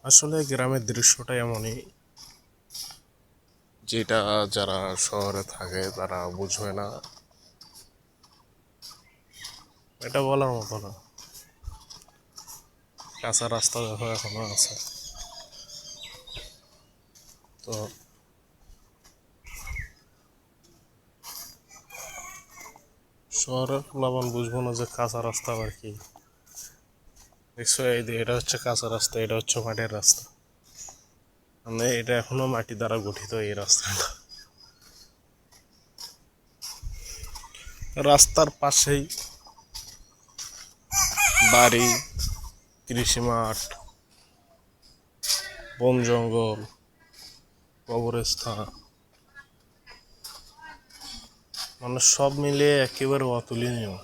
আসলে গ্রামের দৃশ্যটা এমনই, যেটা যারা শহরে থাকে তারা বুঝবে না। এটা বলার মতো না। কাঁচা রাস্তা দেখো এখনো আছে। তো শহরের প্লাবন বুঝবো না যে কাঁচা রাস্তা আবার কি। দেখছো, এই যে এটা হচ্ছে কাঁচা রাস্তা, এটা হচ্ছে মাটির রাস্তা। মানে এটা এখনো মাটি দ্বারা গঠিত এই রাস্তাটা। রাস্তার পাশেই বাড়ি, কৃষি মাঠ, বন জঙ্গল, কবরস্থান, মানে সব মিলিয়ে একেবারে অতুলনীয়।